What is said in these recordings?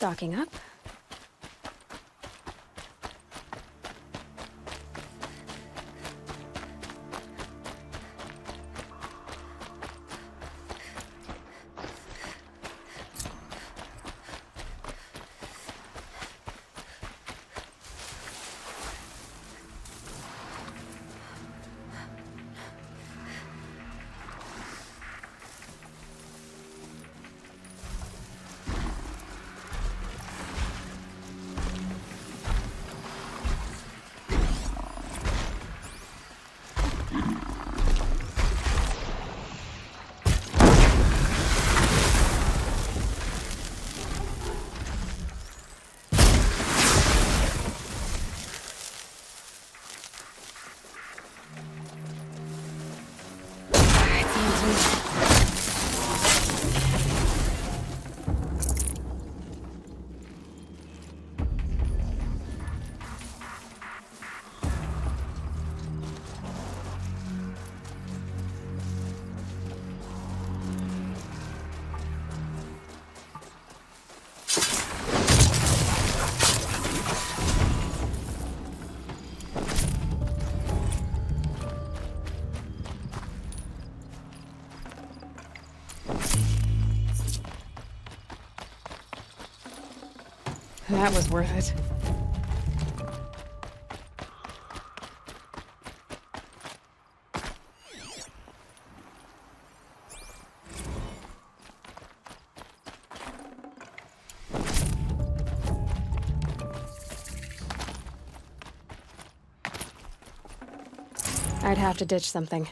Stocking up. That was worth it. I'd have to ditch something.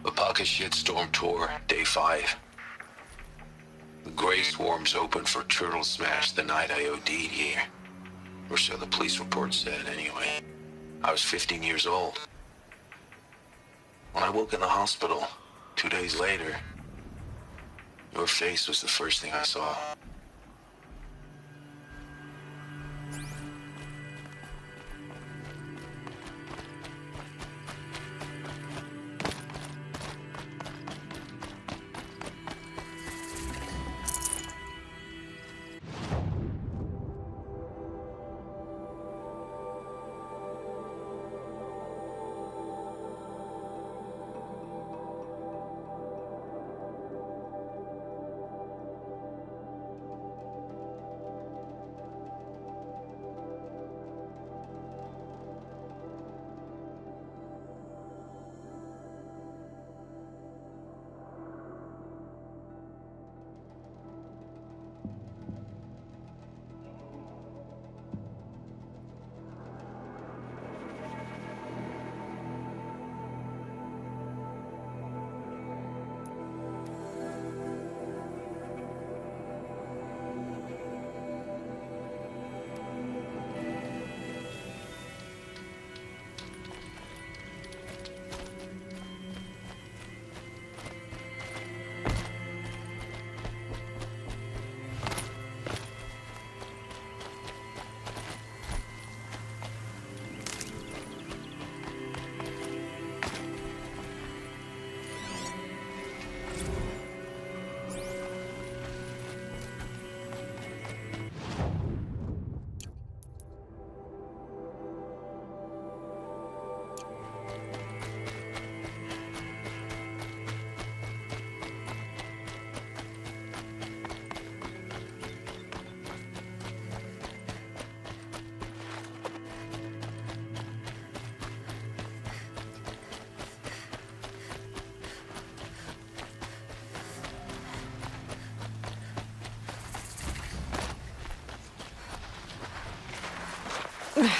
A pocket shitstorm tour, day 5. The gray swarms opened for turtle smash the night I OD'd here. Or so the police report said, anyway. I was 15 years old. When I woke in the hospital, 2 days later, your face was the first thing I saw.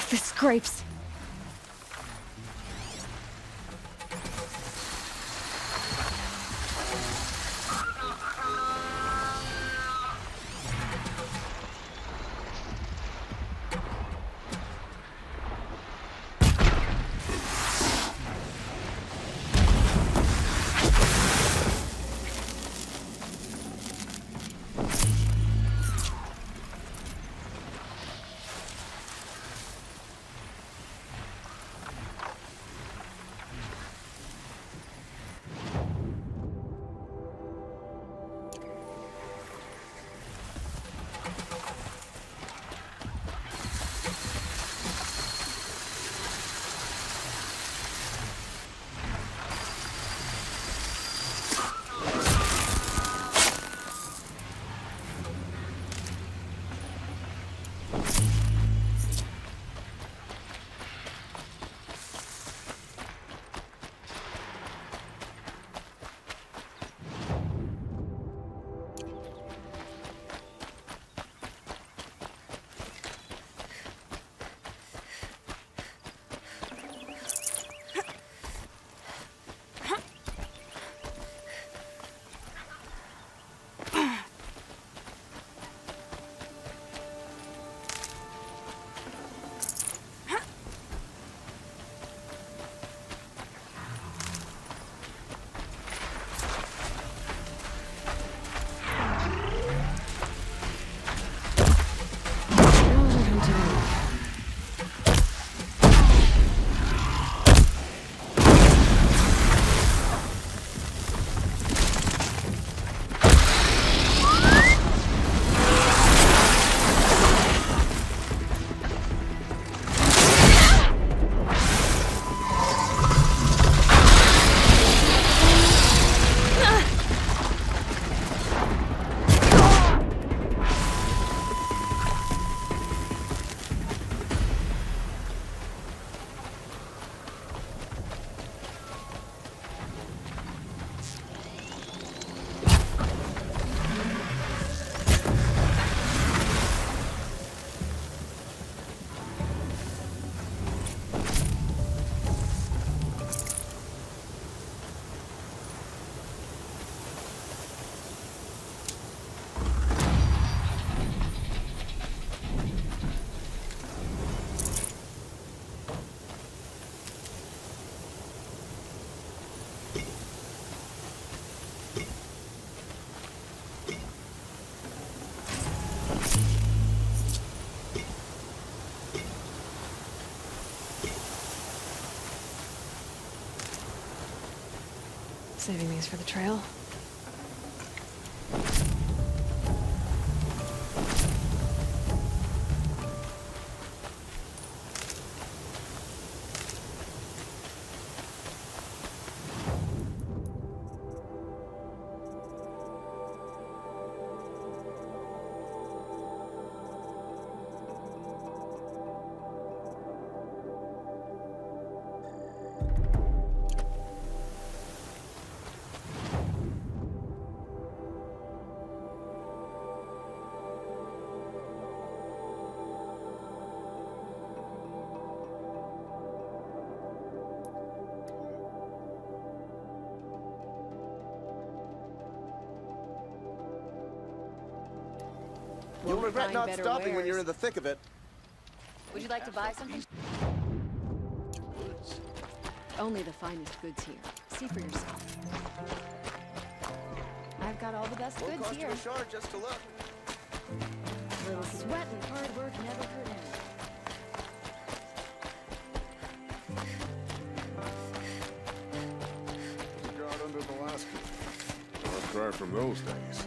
The scrapes. Saving these for the trail. You'll regret not stopping when you're in the thick of it. Would you like to buy something? Only the finest goods here. See for yourself. I've got all the best Won't goods cost you here. a shard just to look. A little sweat and hard work never hurt anyone. You got under the last one. I'll try from those days.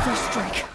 First strike.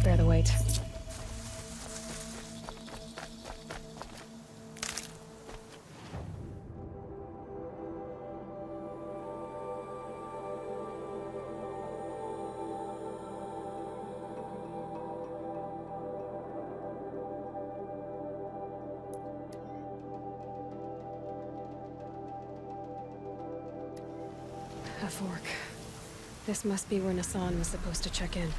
bear the weight. A fork. This must be where Nassan was supposed to check in.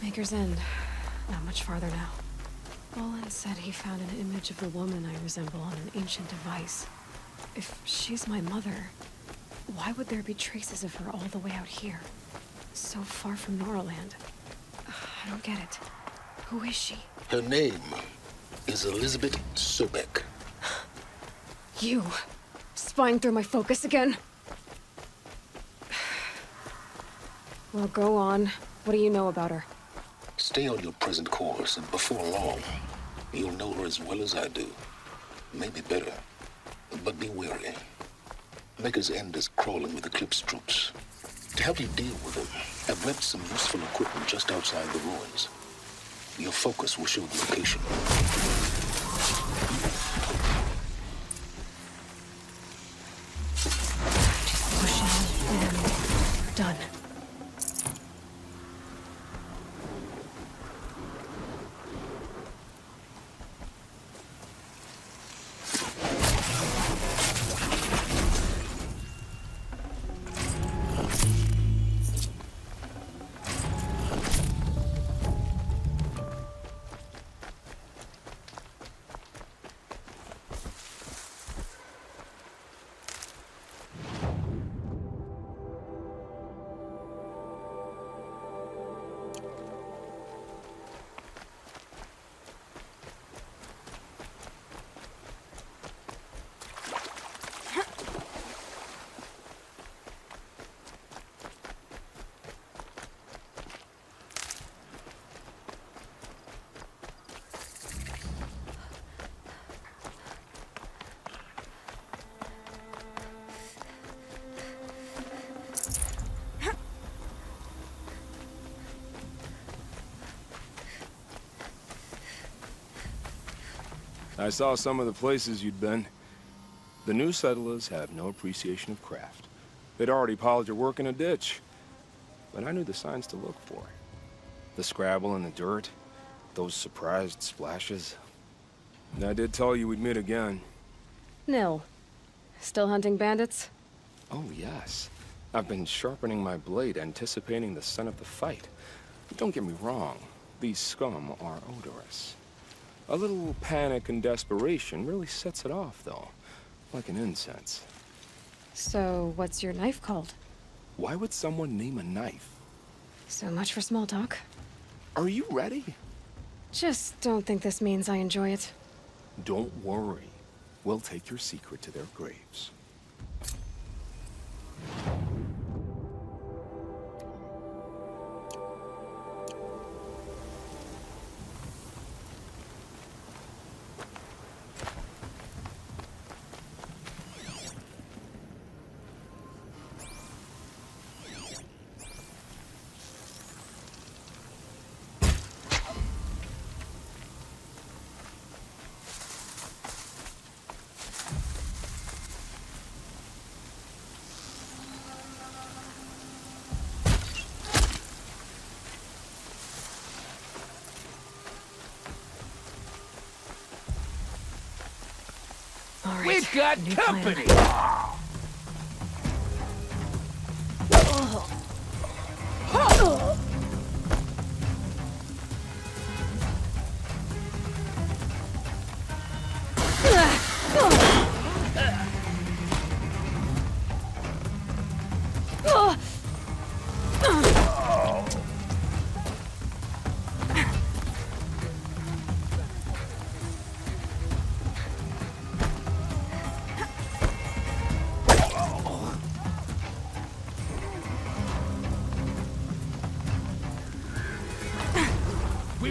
Maker's End. Not much farther now. Olin said he found an image of the woman I resemble on an ancient device. If she's my mother, why would there be traces of her all the way out here? So far from Norland. I don't get it. Who is she? Her name is Elizabeth Sobek. You! Spying through my focus again? Well, go on. What do you know about her? Stay on your present course, and before long, you'll know her as well as I do. Maybe better. But be wary. Maker's End is crawling with Eclipse troops. To help you deal with them, I've left some useful equipment just outside the ruins. Your focus will show the location. Just push in, and you're done. I saw some of the places you'd been. The new settlers have no appreciation of craft. They'd already piled your work in a ditch. But I knew the signs to look for. The scrabble in the dirt, those surprised splashes. And I did tell you we'd meet again. Nil. Still hunting bandits? Oh, yes. I've been sharpening my blade, anticipating the scent of the fight. Don't get me wrong. These scum are odorous. A little panic and desperation really sets it off, though. Like an incense. So, what's your knife called? Why would someone name a knife? So much for small talk. Are you ready? Just don't think this means I enjoy it. Don't worry. We'll take your secret to their graves. All right. We've got new company! plan.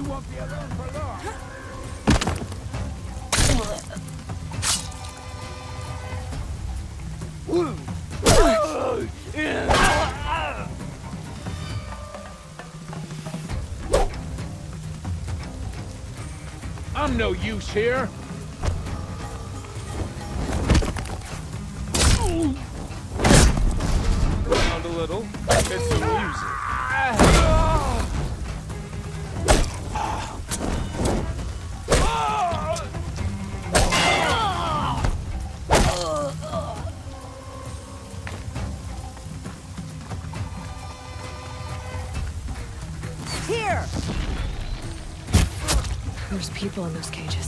won't be alone for long. I'm no use here. Around a little. It's some music. Here! There's people in those cages.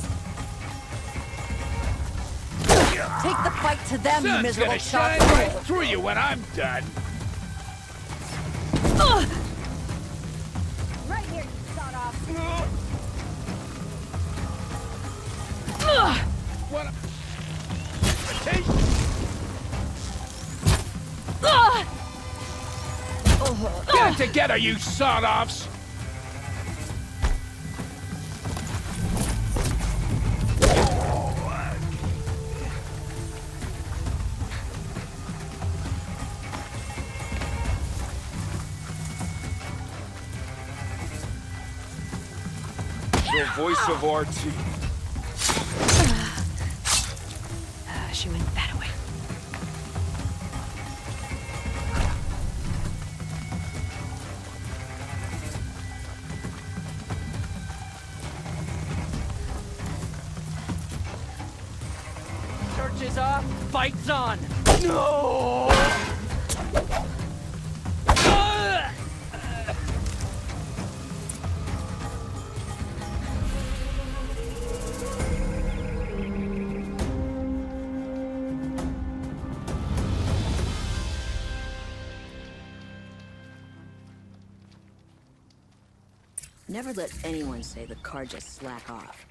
Take the fight to them, you Sun's miserable gonna shot. shine right through you when I'm done. Right here, you sawed off. What a... Get it together, you sawed-offs! The voice of RT. She went that way. Search is off, fight's on! No! Never let anyone say the car just slack off.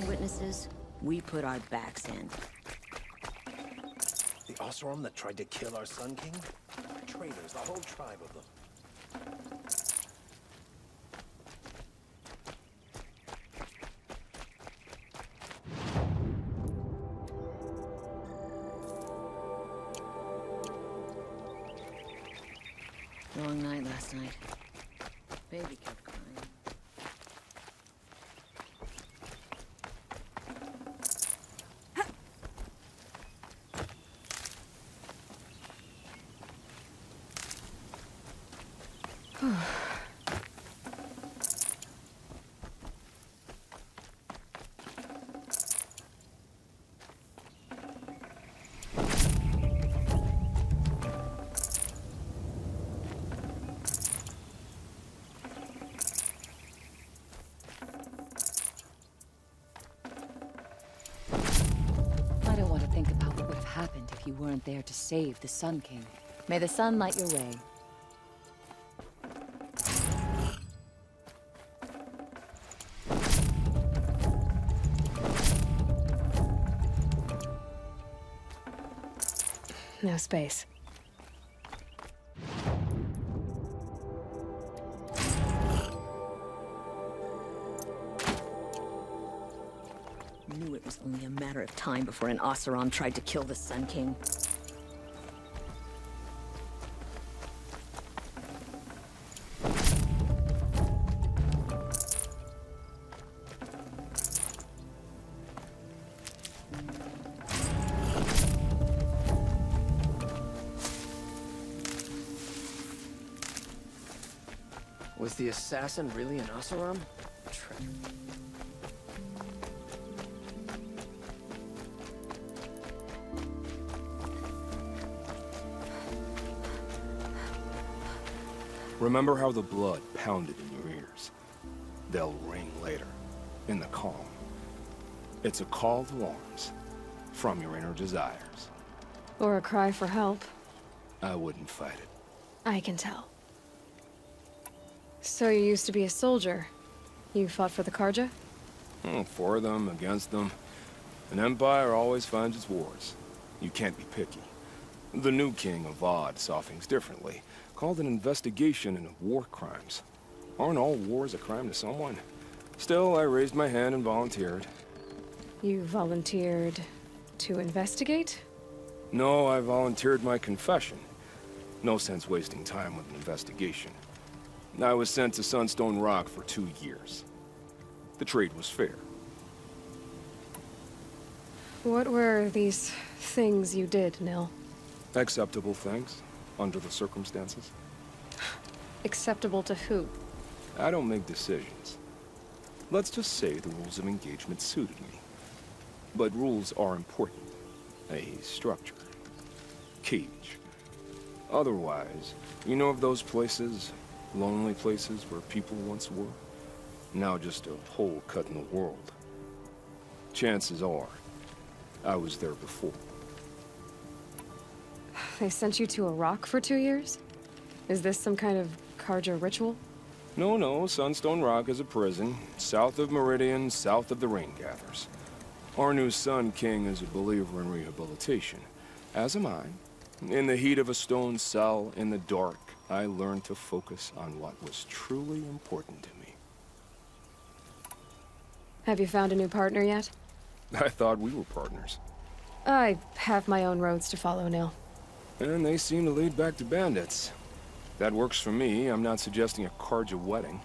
Witnesses, we put our backs in. The Oseram that tried to kill our Sun King? Traitors, the whole tribe of them. Long night last night. Baby kept crying. I don't want to think about what would have happened if you weren't there to save the Sun King. May the sun light your way. No space. Knew it was only a matter of time before an Oseram tried to kill the Sun King. Was the assassin really an Oseram? Trick. Remember how the blood pounded in your ears? They'll ring later, in the calm. It's a call to arms, from your inner desires. Or a cry for help. I wouldn't fight it. I can tell. So you used to be a soldier. You fought for the Karja? For them, against them. An empire always finds its wars. You can't be picky. The new king of Vod saw things differently. Called an investigation into war crimes. Aren't all wars a crime to someone? Still, I raised my hand and volunteered. You volunteered to investigate? No, I volunteered my confession. No sense wasting time with an investigation. I was sent to Sunstone Rock for 2 years. The trade was fair. What were these things you did, Nil? Acceptable things, under the circumstances. Acceptable to who? I don't make decisions. Let's just say the rules of engagement suited me. But rules are important. A structure. Cage. Otherwise, you know of those places, lonely places where people once were? Now just a hole cut in the world. Chances are, I was there before. They sent you to a rock for 2 years? Is this some kind of Karja ritual? No, Sunstone Rock is a prison, south of Meridian, south of the Rain Gathers. Our new Sun King is a believer in rehabilitation, as am I. In the heat of a stone cell, in the dark, I learned to focus on what was truly important to me. Have you found a new partner yet? I thought we were partners. I have my own roads to follow, Nil. And they seem to lead back to bandits. That works for me. I'm not suggesting a Karja wedding.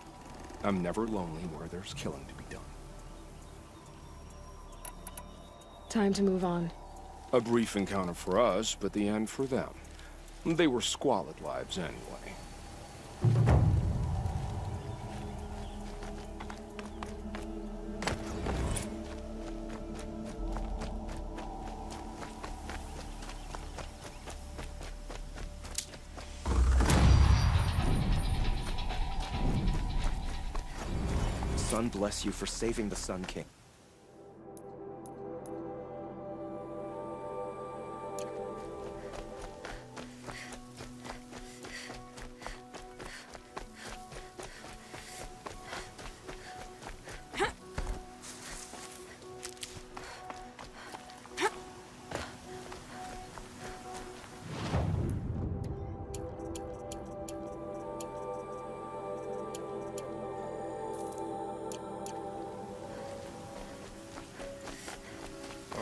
I'm never lonely where there's killing to be done. Time to move on. A brief encounter for us, but the end for them. They were squalid lives anyway. Sun bless you for saving the Sun King.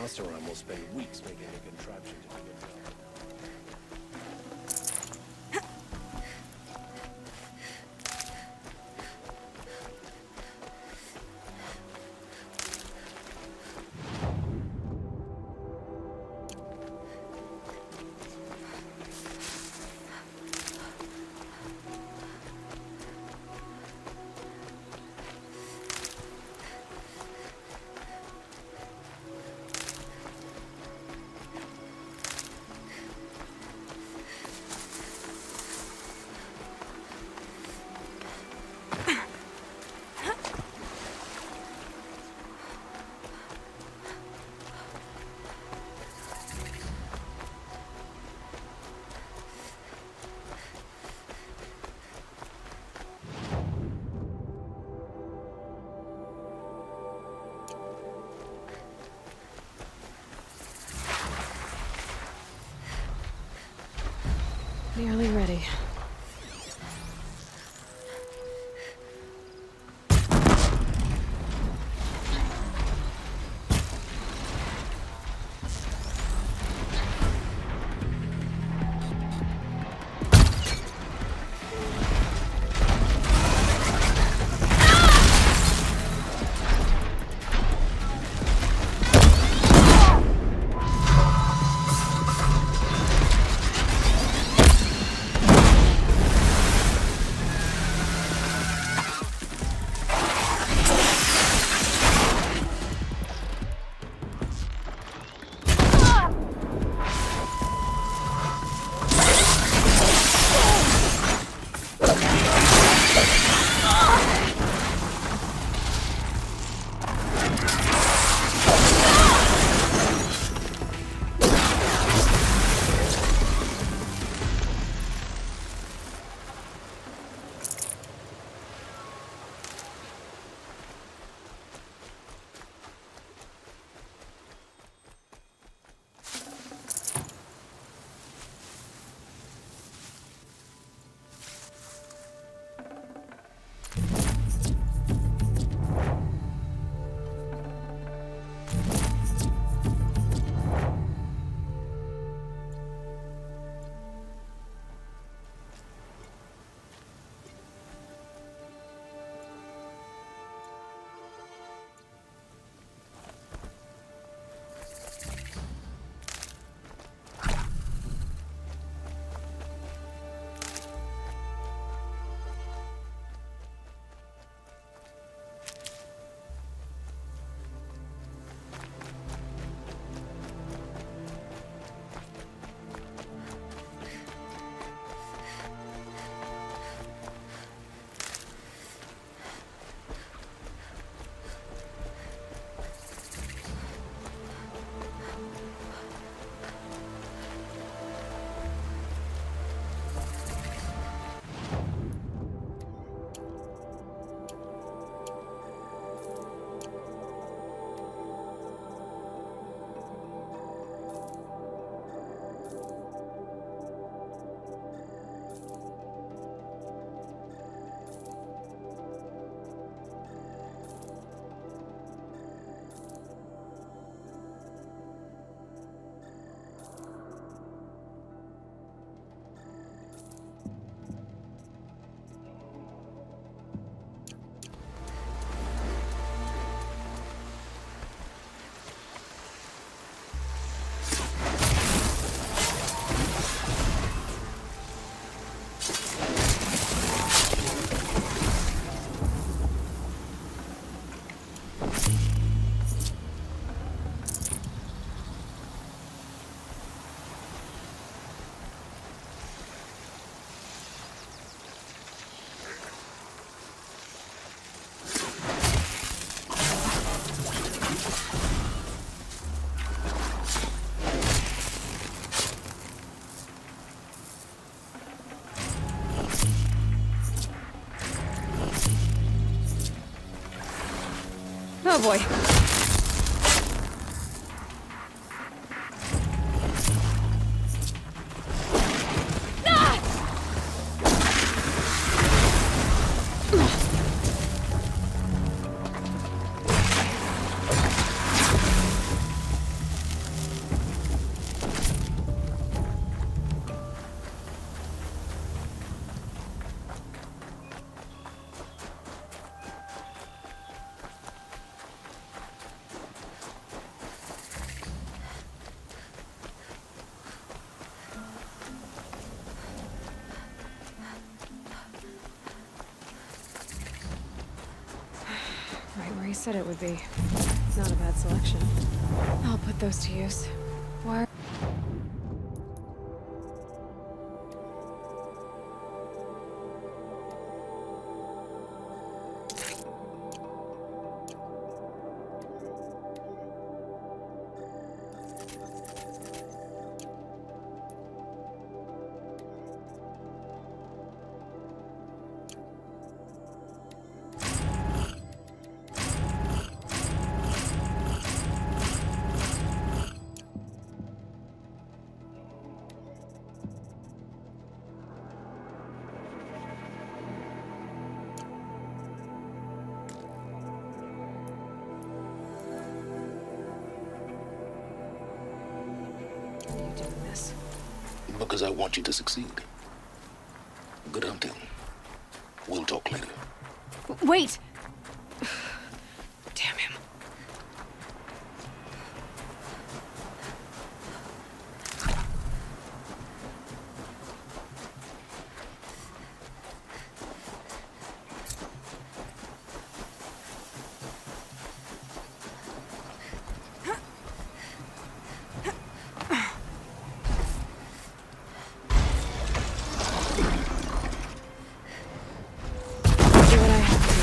Oseram will spend weeks making a contraption to do it. Oh boy. Right where he said it would be. Not a bad selection. I'll put those to use. Why? Why are you doing this? Because I want you to succeed. Good hunting. We'll talk later. Wait! Damn him. Do what I have to do.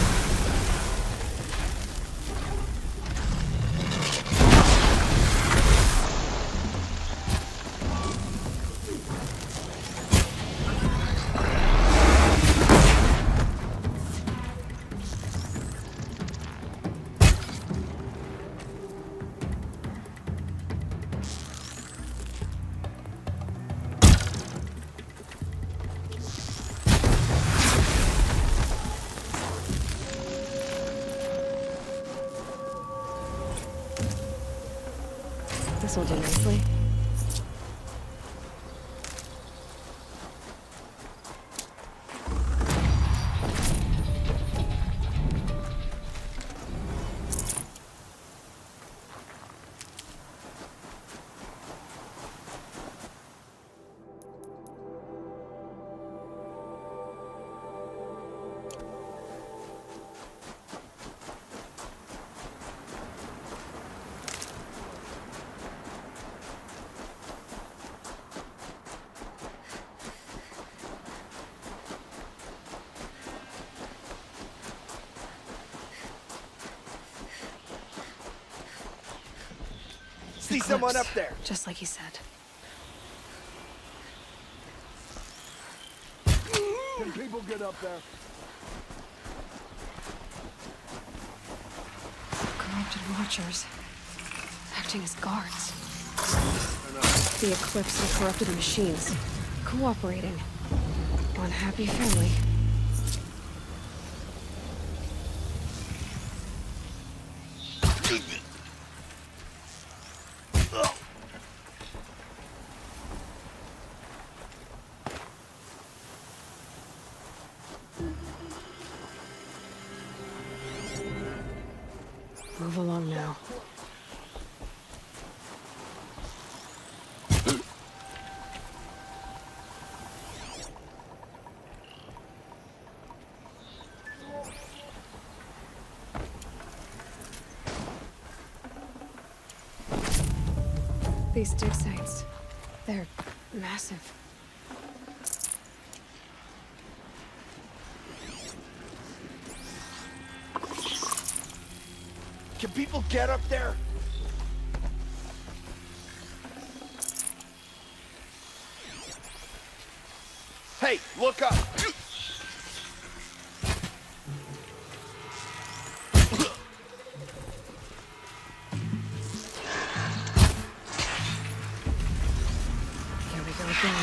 This'll do nicely. See someone up there. Just like he said. Can people get up there? Corrupted watchers. Acting as guards. The Eclipse and corrupted machines. Cooperating. One happy family. Move along now. these dig sites. They're massive. Can people get up there? Hey, look up! Here we go again.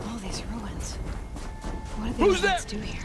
All these ruins. What did the Indians do here?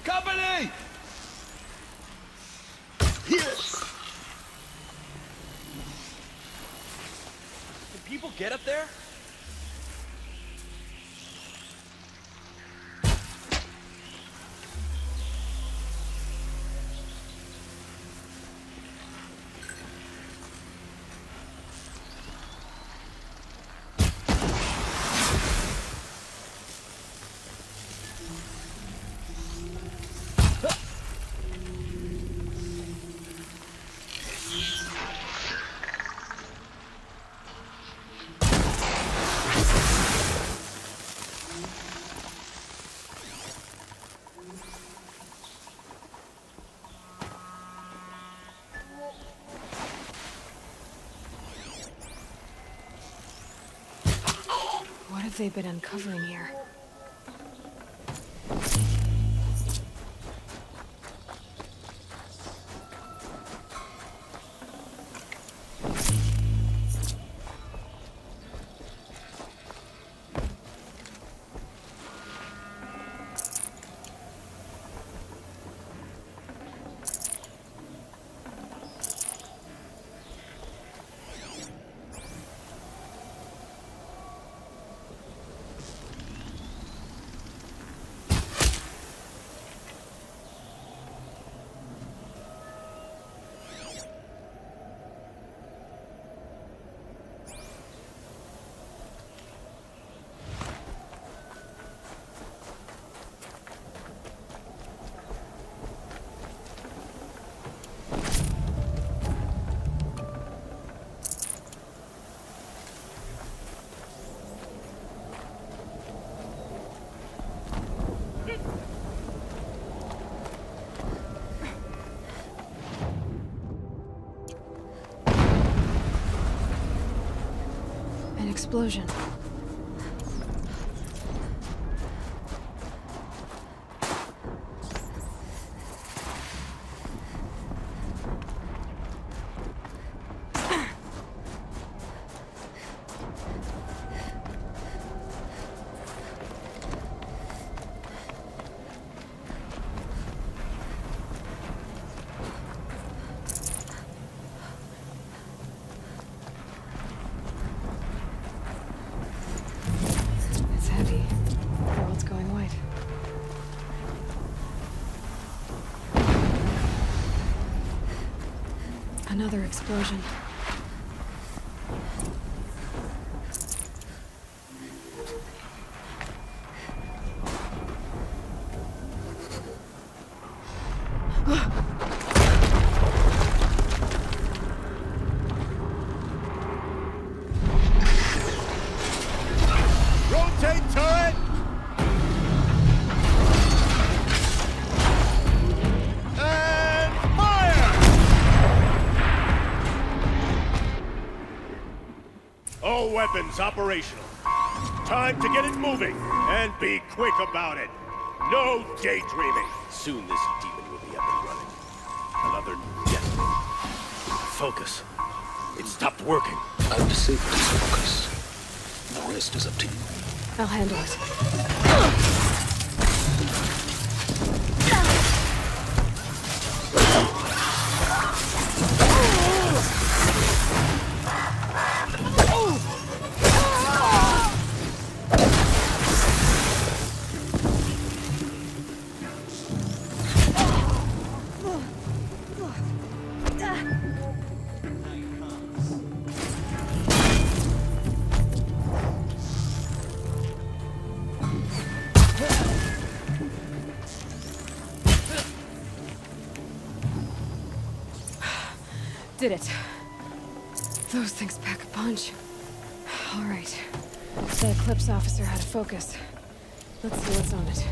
Company! Can people get up there? What have they been uncovering here? Explosion. Another explosion. Rotate turret! And fire! All weapons operational. Time to get it moving, and be quick about it. No daydreaming. Soon this demon will be up and running. Another death. Focus. It stopped working. I've disabled his focus. The rest is up to you. I'll handle it. Did it. Those things pack a punch. All right. The Eclipse officer had a focus. Let's see what's on it.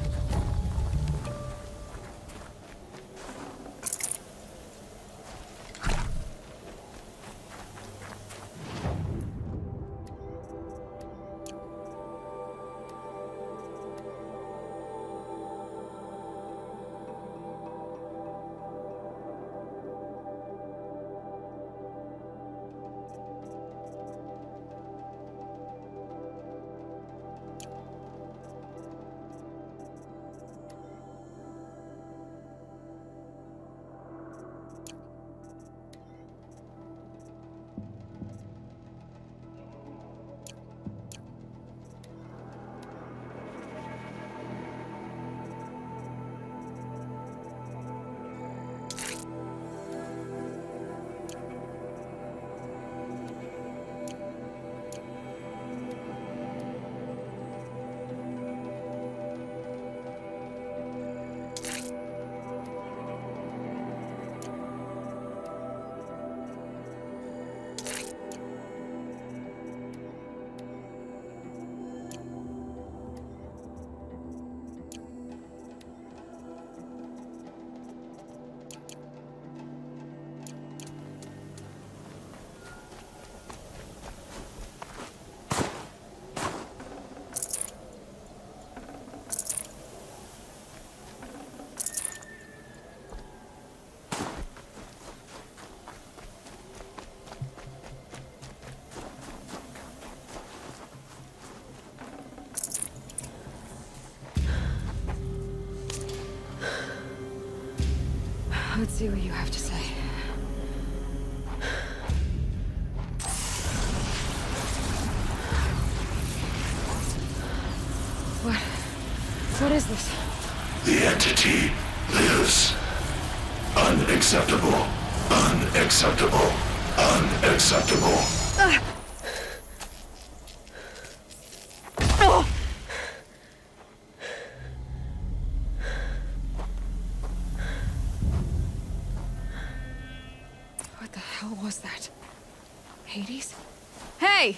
Let's see what you have to say. What is this? The entity lives. Unacceptable. Unacceptable. Unacceptable. What the hell was that? Hades? Hey!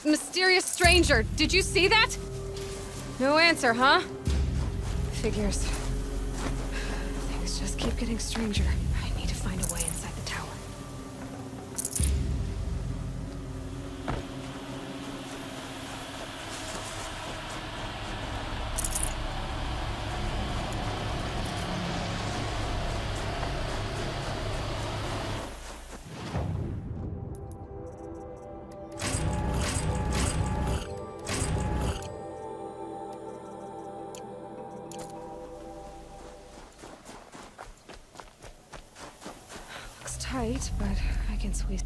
Mysterious stranger, did you see that? No answer, huh? Figures. Things just keep getting stranger. I need to find a way inside the tower. Tight, but I can squeeze.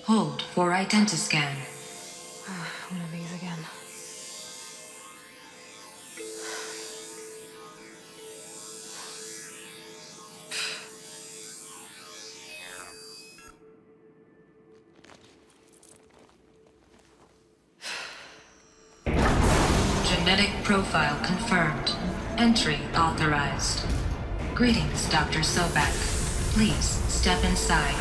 Hold for identiscan. One of these again. Genetic profile confirmed. Entry authorized. Greetings, Dr. Sobek. Please step inside.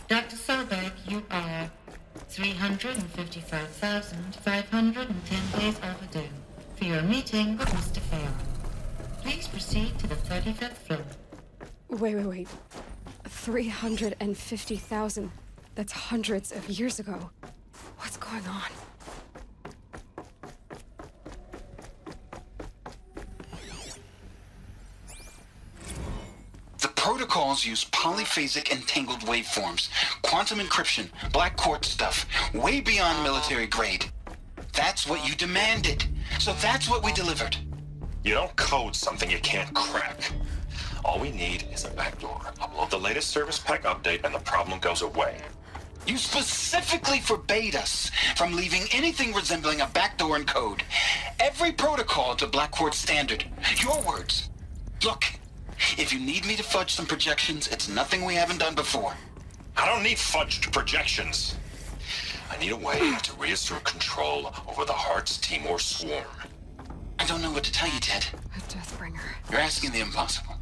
Dr. Sobek, you are 355,510 days overdue for your meeting with Mr. Farrell. Please proceed to the 35th floor. Wait. 350,000. That's hundreds of years ago. What's going on? The protocols use polyphasic entangled waveforms, quantum encryption, black quartz stuff, way beyond military grade. That's what you demanded. So that's what we delivered. You don't code something you can't crack. All we need is a backdoor. Upload the latest service pack update and the problem goes away. You specifically forbade us from leaving anything resembling a backdoor in code. Every protocol to black quartz standard. Your words. Look, if you need me to fudge some projections, it's nothing we haven't done before. I don't need fudged projections. I need a way to reassert control over the Heart's Timor swarm. I don't know what to tell you, Ted. A Deathbringer. You're asking the impossible.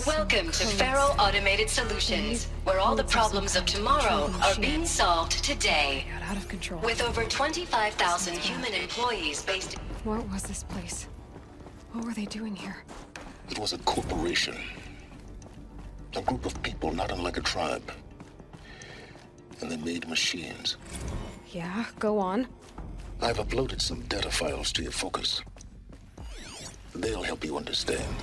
Welcome to Farrell Automated Solutions, where all the problems of tomorrow are being solved today. Out of control. With over 25,000 human employees based... What was this place? What were they doing here? It was a corporation. A group of people not unlike a tribe. And they made machines. Yeah, go on. I've uploaded some data files to your focus. They'll help you understand.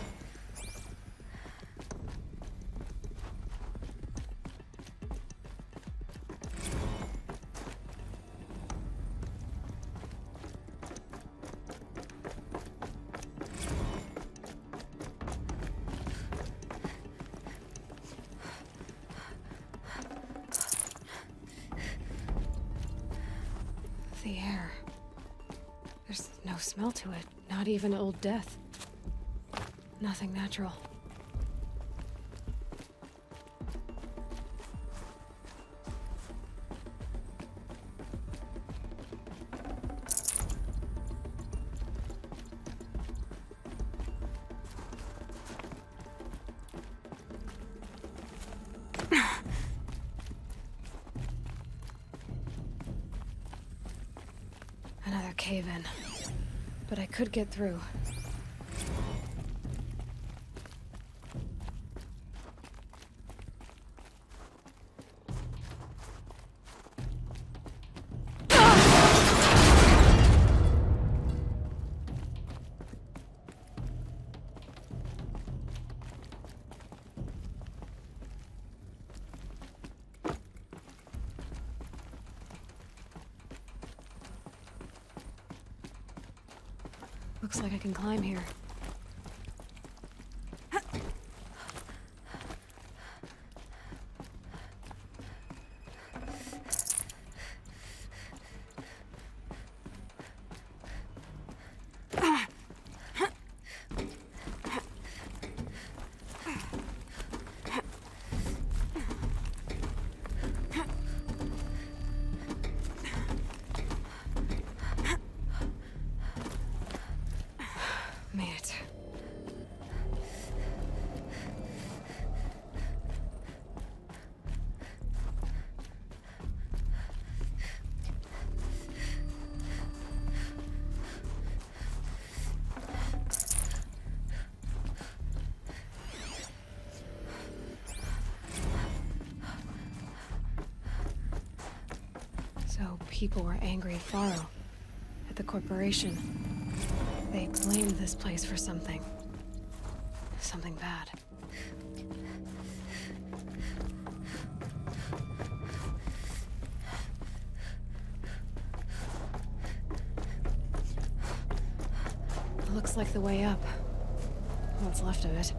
The air. There's no smell to it. Not even old death. Nothing natural. Another cave-in. But I could get through. Looks like I can climb here. Made it. So people were angry at Faro, at the corporation. They blamed this place for something. Something bad. Looks like the way up. What's left of it.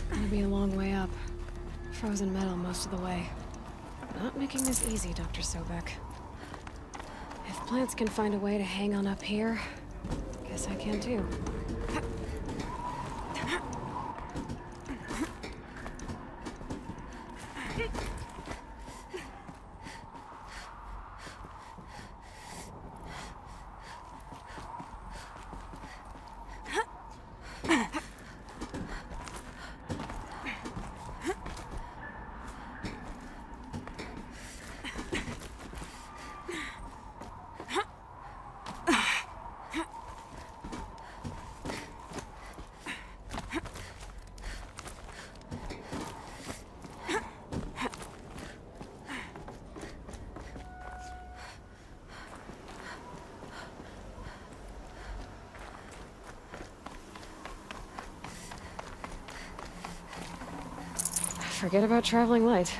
Gonna be a long way up. Frozen metal most of the way. Not making this easy, Dr. Sobek. If plants can find a way to hang on up here, guess I can too. Forget about traveling light.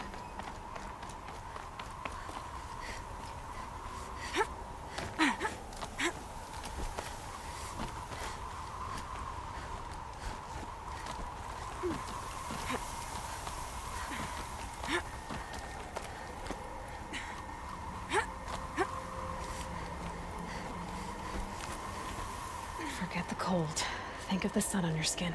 Forget the cold. Think of the sun on your skin.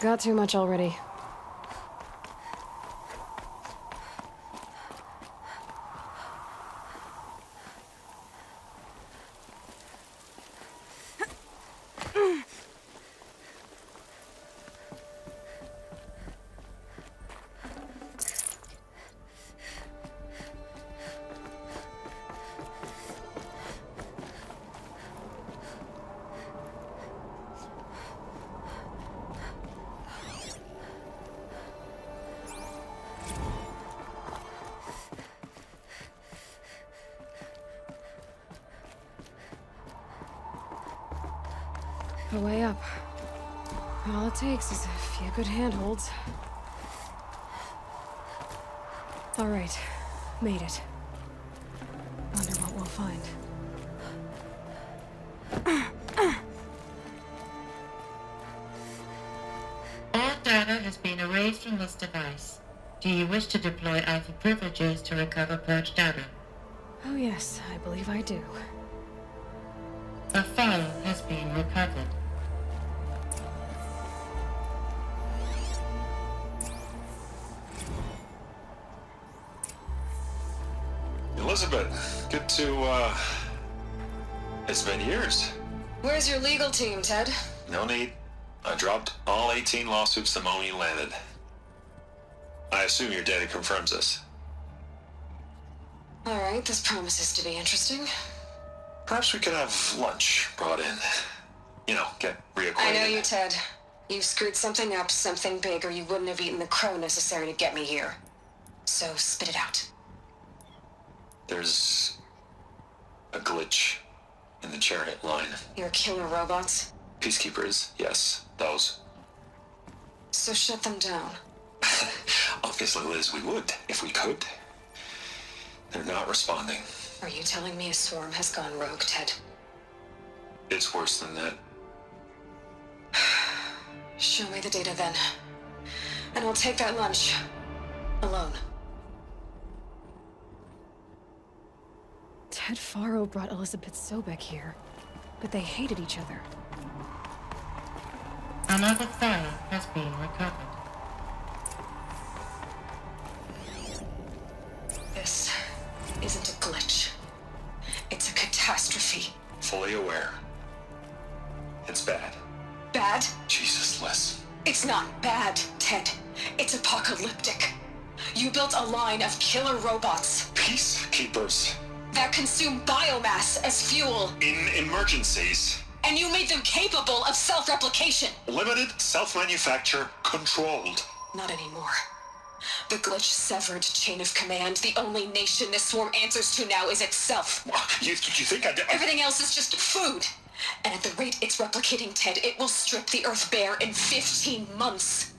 Got too much already. The way up. All it takes is a few good handholds. All right, made it. Wonder what we'll find. All data has been erased from this device. Do you wish to deploy Alpha privileges to recover purged data? Oh yes, I believe I do. A file has been recovered. Elizabeth, good to, it's been years. Where's your legal team, Ted? No need. I dropped all 18 lawsuits the moment you landed. I assume your data confirms this. All right, this promises to be interesting. Perhaps we could have lunch brought in. You know, get reacquainted. I know you, Ted. You screwed something up, something big, or you wouldn't have eaten the crow necessary to get me here. So spit it out. There's a glitch in the chariot line. Your killer robots? Peacekeepers, yes, those. So shut them down. Obviously, Liz, we would, if we could. They're not responding. Are you telling me a swarm has gone rogue, Ted? It's worse than that. Show me the data then. And I'll take that lunch. Alone. Ted Faro brought Elizabeth Sobek here, but they hated each other. Another file has been recovered. This isn't a glitch. It's a catastrophe. Fully aware. It's bad. Bad? Jesus, Liz. It's not bad, Ted. It's apocalyptic. You built a line of killer robots. Peacekeepers. That consume biomass as fuel. In emergencies. And you made them capable of self-replication. Limited, self-manufacture, controlled. Not anymore. The glitch severed chain of command. The only nation this swarm answers to now is itself. You think I did? Everything else is just food. And at the rate it's replicating, Ted, it will strip the Earth bare in 15 months.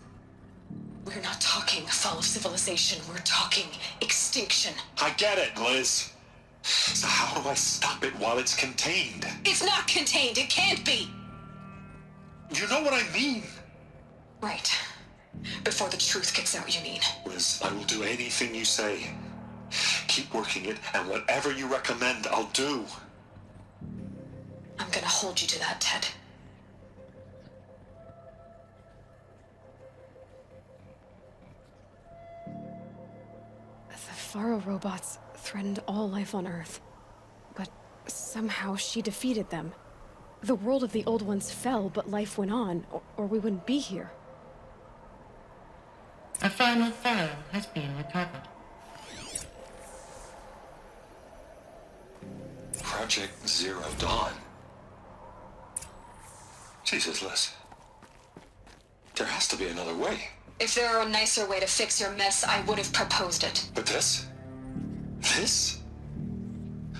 We're not talking fall of civilization. We're talking extinction. I get it, Liz. So how do I stop it while it's contained? It's not contained. It can't be. You know what I mean. Right. Before the truth gets out, you mean. Liz, I will do anything you say. Keep working it, and whatever you recommend, I'll do. I'm gonna hold you to that, Ted. The Faro robots threatened all life on Earth. But somehow she defeated them. The world of the old ones fell, but life went on, or we wouldn't be here. A final file has been recovered. Project Zero Dawn. Jesus, Liz. There has to be another way. If there were a nicer way to fix your mess, I would have proposed it. But this? This?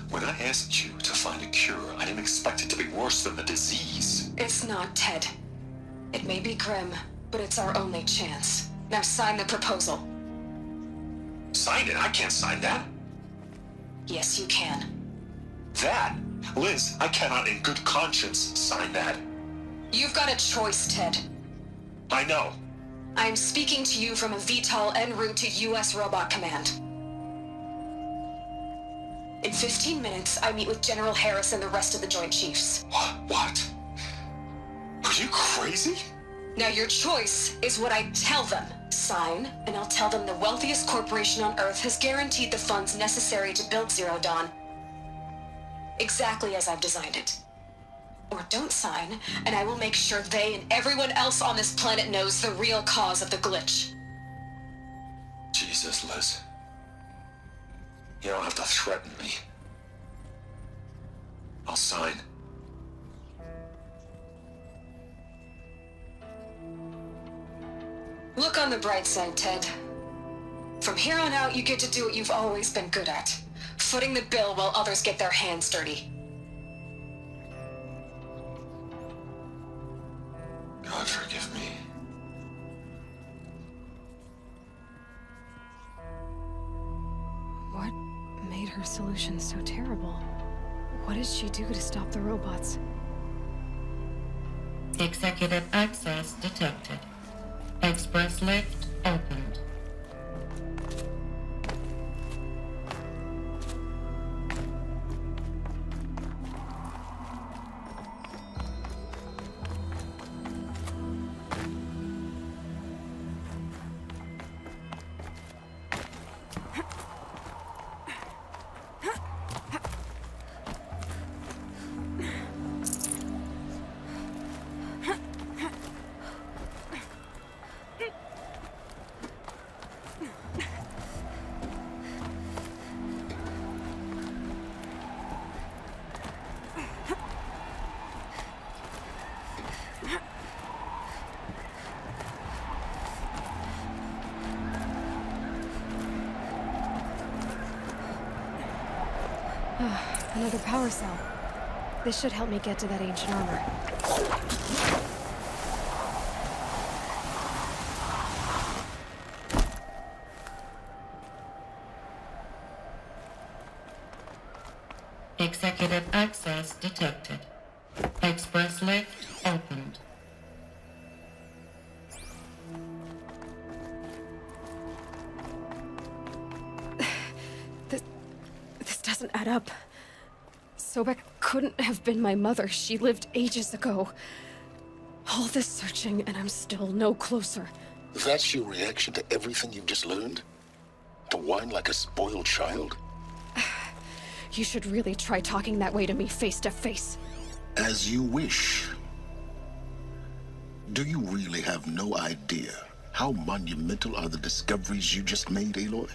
When I asked you to find a cure, I didn't expect it to be worse than the disease. It's not, Ted. It may be grim, but it's our only chance. Now sign the proposal. Sign it? I can't sign that. Yes, you can. That? Liz, I cannot in good conscience sign that. You've got a choice, Ted. I know. I'm speaking to you from a VTOL en route to U.S. Robot Command. In 15 minutes, I meet with General Harris and the rest of the Joint Chiefs. What? Are you crazy? Now your choice is what I tell them. Sign, and I'll tell them the wealthiest corporation on Earth has guaranteed the funds necessary to build Zero Dawn. Exactly as I've designed it. Or don't sign, and I will make sure they and everyone else on this planet knows the real cause of the glitch. Jesus, Liz. You don't have to threaten me. I'll sign. Look on the bright side, Ted. From here on out, you get to do what you've always been good at. Footing the bill while others get their hands dirty. God forgive me. What made her solution so terrible? What did she do to stop the robots? Executive access detected. Express lift opened. Another power cell. This should help me get to that ancient armor. Executive access detected. Express lift opened. This doesn't add up. Sobek couldn't have been my mother. She lived ages ago. All this searching, and I'm still no closer. That's your reaction to everything you've just learned? To whine like a spoiled child? You should really try talking that way to me face to face. As you wish. Do you really have no idea how monumental are the discoveries you just made, Aloy?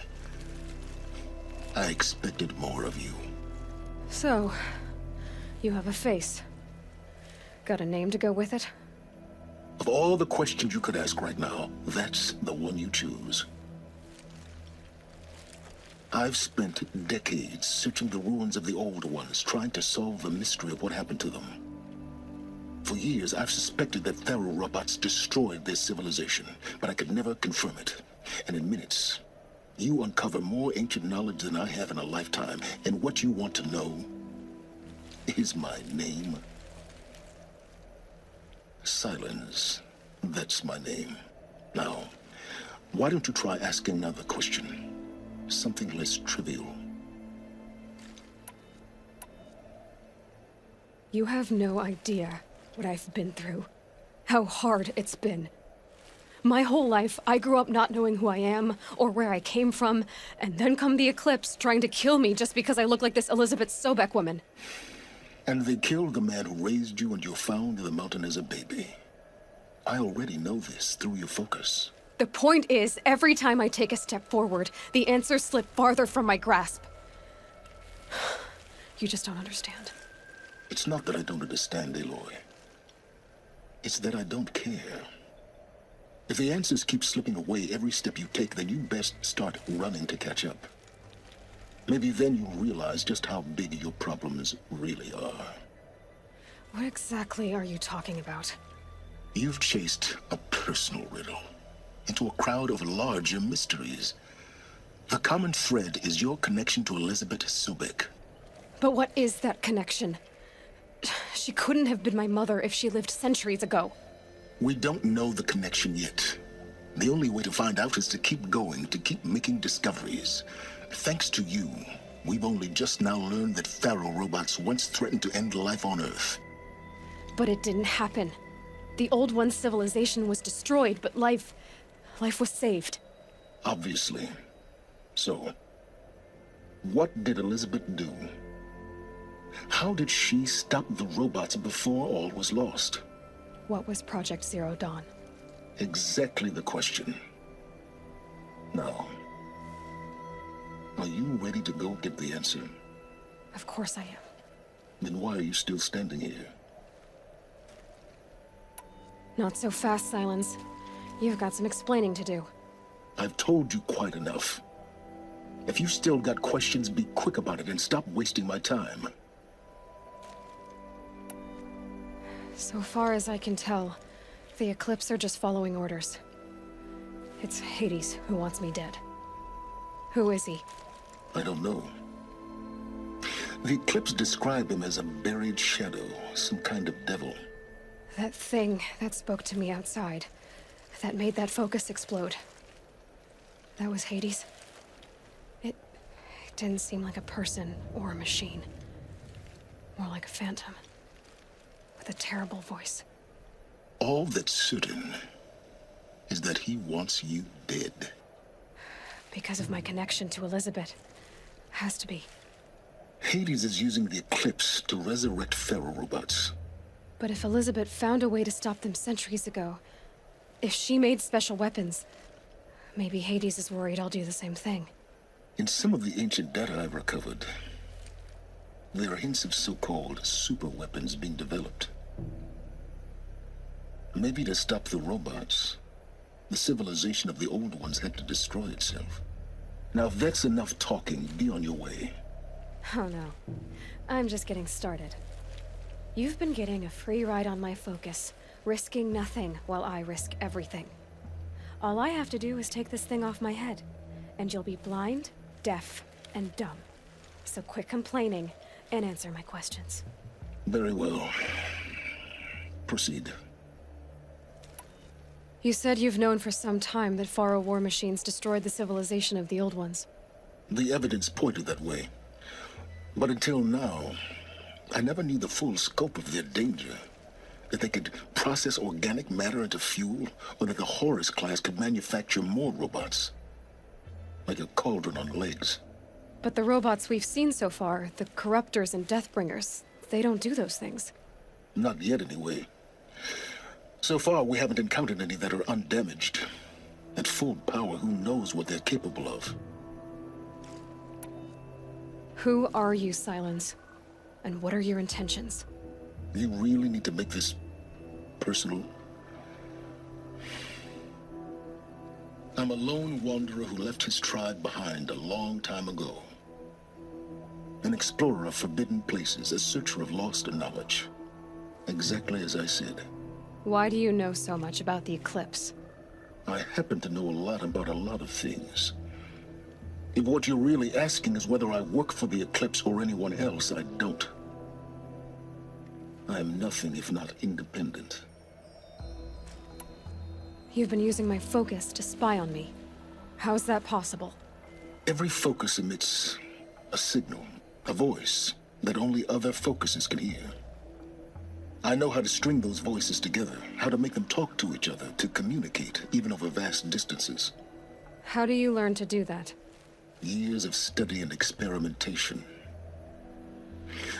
I expected more of you. So, you have a face. Got a name to go with it? Of all the questions you could ask right now, that's the one you choose. I've spent decades searching the ruins of the old ones, trying to solve the mystery of what happened to them. For years, I've suspected that Faro robots destroyed their civilization, but I could never confirm it. And in minutes, you uncover more ancient knowledge than I have in a lifetime, and what you want to know is my name. Silence. That's my name. Now, why don't you try asking another question? Something less trivial. You have no idea what I've been through. How hard it's been. My whole life, I grew up not knowing who I am or where I came from, and then come the Eclipse trying to kill me just because I look like this Elizabeth Sobek woman. And they killed the man who raised you and you found in the mountain as a baby. I already know this through your focus. The point is, every time I take a step forward, the answers slip farther from my grasp. You just don't understand. It's not that I don't understand, Aloy. It's that I don't care. If the answers keep slipping away every step you take, then you best start running to catch up. Maybe then you'll realize just how big your problems really are. What exactly are you talking about? You've chased a personal riddle into a crowd of larger mysteries. The common thread is your connection to Elizabeth Sobek. But what is that connection? She couldn't have been my mother if she lived centuries ago. We don't know the connection yet. The only way to find out is to keep going, to keep making discoveries. Thanks to you, we've only just now learned that Faro robots once threatened to end life on Earth. But it didn't happen. The Old One's civilization was destroyed, but life was saved. Obviously. So, what did Elizabeth do? How did she stop the robots before all was lost? What was Project Zero Dawn? Exactly the question. Now, are you ready to go get the answer? Of course I am. Then why are you still standing here? Not so fast, Silence. You've got some explaining to do. I've told you quite enough. If you've still got questions, be quick about it and stop wasting my time. So far as I can tell, the Eclipse are just following orders. It's Hades who wants me dead. Who is he? I don't know. The Eclipse describe him as a buried shadow, some kind of devil. That thing that spoke to me outside, that made that focus explode. That was Hades. It didn't seem like a person or a machine. More like a phantom. With a terrible voice. All that's certain is that he wants you dead. Because of my connection to Elizabeth. Has to be. Hades is using the Eclipse to resurrect Faro robots. But if Elizabeth found a way to stop them centuries ago, if she made special weapons, maybe Hades is worried I'll do the same thing. In some of the ancient data I've recovered, there are hints of so-called super weapons being developed. Maybe to stop the robots, the civilization of the old ones had to destroy itself. Now, if that's enough talking, be on your way. Oh no. I'm just getting started. You've been getting a free ride on my focus, risking nothing while I risk everything. All I have to do is take this thing off my head, and you'll be blind, deaf, and dumb. So quit complaining and answer my questions. Very well. Proceed. You said you've known for some time that Faro war machines destroyed the civilization of the old ones. The evidence pointed that way. But until now, I never knew the full scope of their danger. That they could process organic matter into fuel, or that the Horus class could manufacture more robots. Like a cauldron on legs. But the robots we've seen so far, the Corruptors and Deathbringers, they don't do those things. Not yet, anyway. So far, we haven't encountered any that are undamaged. At full power, who knows what they're capable of? Who are you, Silence? And what are your intentions? You really need to make this personal? I'm a lone wanderer who left his tribe behind a long time ago. An explorer of forbidden places, a searcher of lost knowledge. Exactly as I said. Why do you know so much about the Eclipse? I happen to know a lot about a lot of things. If what you're really asking is whether I work for the Eclipse or anyone else, I don't. I am nothing if not independent. You've been using my focus to spy on me. How's that possible? Every focus emits a signal, a voice, that only other focuses can hear. I know how to string those voices together, how to make them talk to each other, to communicate, even over vast distances. How do you learn to do that? Years of study and experimentation.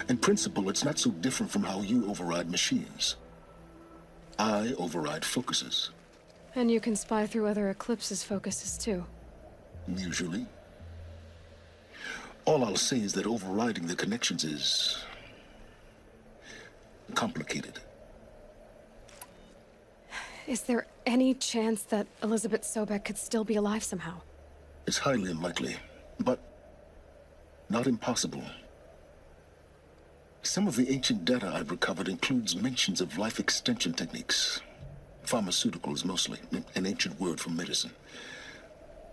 In principle, it's not so different from how you override machines. I override focuses. And you can spy through other Eclipse's focuses too. Usually. All I'll say is that overriding the connections is complicated. Is there any chance that Elizabeth Sobek could still be alive somehow? It's highly unlikely, but not impossible. Some of the ancient data I've recovered includes mentions of life extension techniques. Pharmaceuticals, mostly, an ancient word for medicine.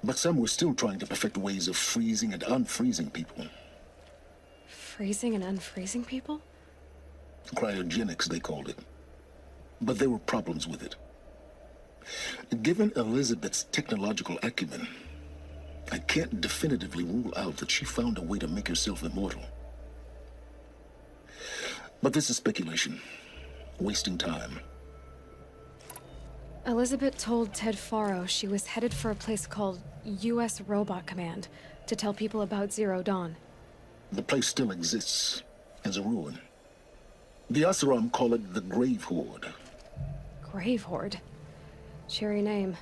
But some were still trying to perfect ways of freezing and unfreezing people. Freezing and unfreezing people? Cryogenics, they called it. But there were problems with it. Given Elizabeth's technological acumen, I can't definitively rule out that she found a way to make herself immortal. But this is speculation. Wasting time. Elizabeth told Ted Faro she was headed for a place called U.S. Robot Command to tell people about Zero Dawn. The place still exists, as a ruin. The Oseram call it the Grave Horde. Grave Horde? Cheery name.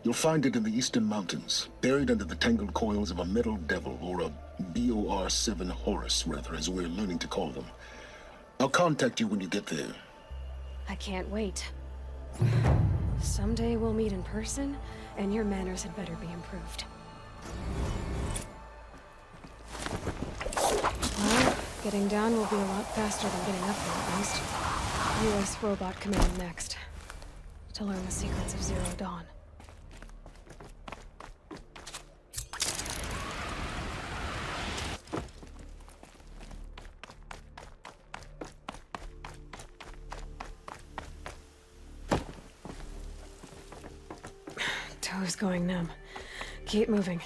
You'll find it in the Eastern Mountains, buried under the tangled coils of a metal devil, or a BOR-7 Horus, rather, as we're learning to call them. I'll contact you when you get there. I can't wait. Someday we'll meet in person, and your manners had better be improved. Well, getting down will be a lot faster than getting up there, at least. U.S. Robot Command next. To learn the secrets of Zero Dawn. Toes going numb. Keep moving.